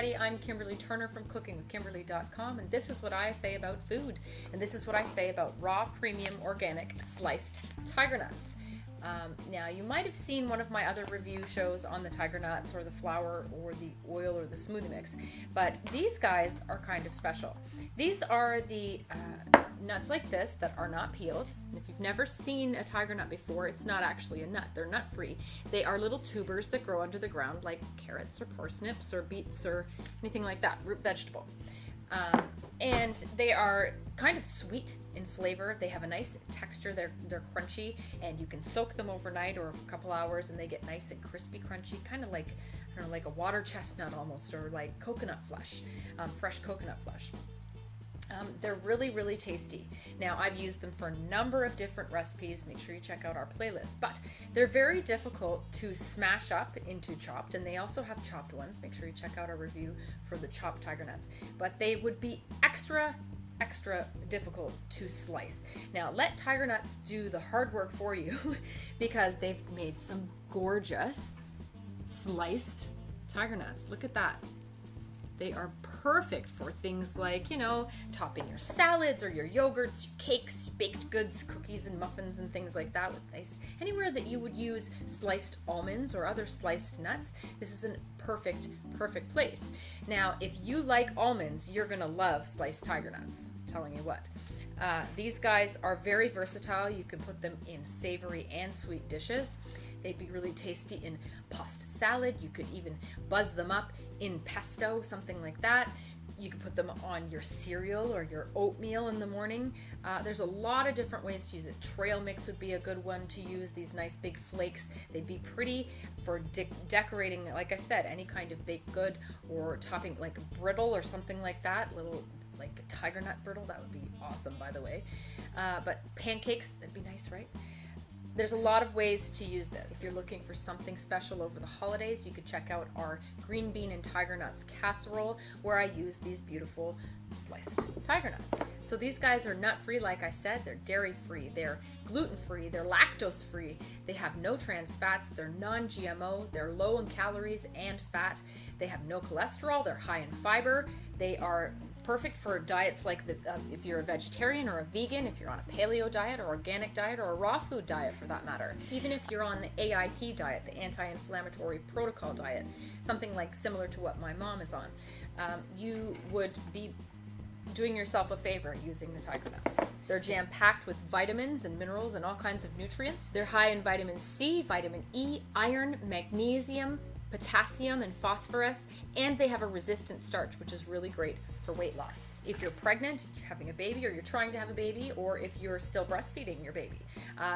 everybody. I'm Kimberly Turner from cookingwithkimberly.com, and this is what I say about food, and this is what I say about raw, premium, organic, sliced tiger nuts. Now, you might have seen one of my other review shows on the tiger nuts or the flour or the oil or the smoothie mix, but these guys are kind of special. These are the nuts like this that are not peeled. And if you've never seen a tiger nut before, it's not actually a nut. They're nut free. They are little tubers that grow under the ground like carrots or parsnips or beets or anything like that, root vegetable. And they are kind of sweet in flavor. They have a nice texture. They're crunchy, and you can soak them overnight or a couple hours, and they get nice and crispy, crunchy, kind of like, I don't know, like a water chestnut almost, or like coconut flesh, fresh coconut flesh. They're really, really tasty. Now, I've used them for a number of different recipes. Make sure you check out our playlist. But they're very difficult to smash up into chopped, and they also have chopped ones. Make sure you check out our review for the chopped tiger nuts. But they would be extra difficult to slice. Now, let tiger nuts do the hard work for you because they've made some gorgeous sliced tiger nuts. Look at that. They are perfect for things like, you know, topping your salads or your yogurts, your cakes, baked goods, cookies and muffins and things like that with nice, anywhere that you would use sliced almonds or other sliced nuts, this is a perfect place. Now, if you like almonds, you're gonna love sliced tiger nuts, I'm telling you what. These guys are very versatile. You can put them in savory and sweet dishes. They'd be really tasty in pasta salad. You could even buzz them up in pesto, something like that. You could put them on your cereal or your oatmeal in the morning. There's a lot of different ways to use it. Trail mix would be a good one to use, these nice big flakes. They'd be pretty for decorating, like I said, any kind of baked good, or topping like brittle or something like that, little like a tiger nut brittle. That would be awesome, by the way. But pancakes, that'd be nice, right? There's a lot of ways to use this. If you're looking for something special over the holidays, you could check out our green bean and tiger nuts casserole, where I use these beautiful sliced tiger nuts. So these guys are nut free, like I said. They're dairy free, they're gluten free, they're lactose free, they have no trans fats, they're non-GMO, they're low in calories and fat, they have no cholesterol, they're high in fiber, they are perfect for diets like if you're a vegetarian or a vegan, if you're on a paleo diet or organic diet or a raw food diet for that matter. Even if you're on the AIP diet, the anti-inflammatory protocol diet, something like similar to what my mom is on, you would be doing yourself a favor using the tiger nuts. They're jam-packed with vitamins and minerals and all kinds of nutrients. They're high in vitamin C, vitamin E, iron, magnesium, potassium and phosphorus, and they have a resistant starch, which is really great for weight loss. If you're pregnant, you're having a baby, or you're trying to have a baby, or if you're still breastfeeding your baby,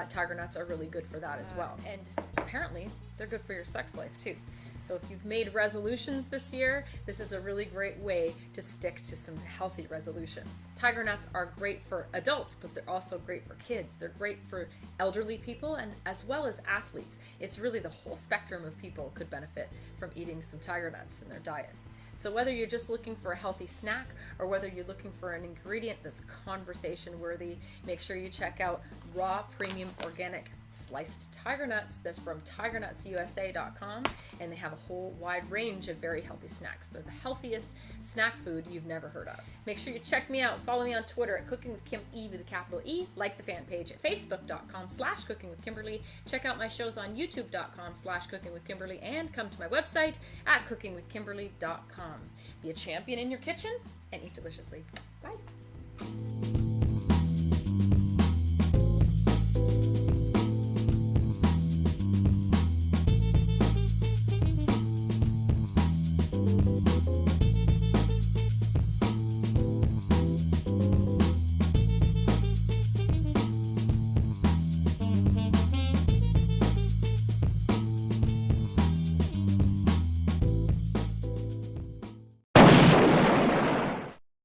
tiger nuts are really good for that as well. And apparently, they're good for your sex life too. So if you've made resolutions this year, this is a really great way to stick to some healthy resolutions. Tiger nuts are great for adults, but they're also great for kids. They're great for elderly people and as well as athletes. It's really the whole spectrum of people could benefit from eating some tiger nuts in their diet. So whether you're just looking for a healthy snack or whether you're looking for an ingredient that's conversation worthy, make sure you check out raw, premium, organic, sliced tiger nuts. That's from tigernutsusa.com, and they have a whole wide range of very healthy snacks. They're the healthiest snack food you've never heard of. Make sure you check me out. Follow me on Twitter at Cooking with Kim E with a capital E. Like the fan page at facebook.com/cookingwithkimberly. Check out my shows on youtube.com/cookingwithkimberly, and come to my website at cookingwithkimberly.com. Be a champion in your kitchen and eat deliciously. Bye.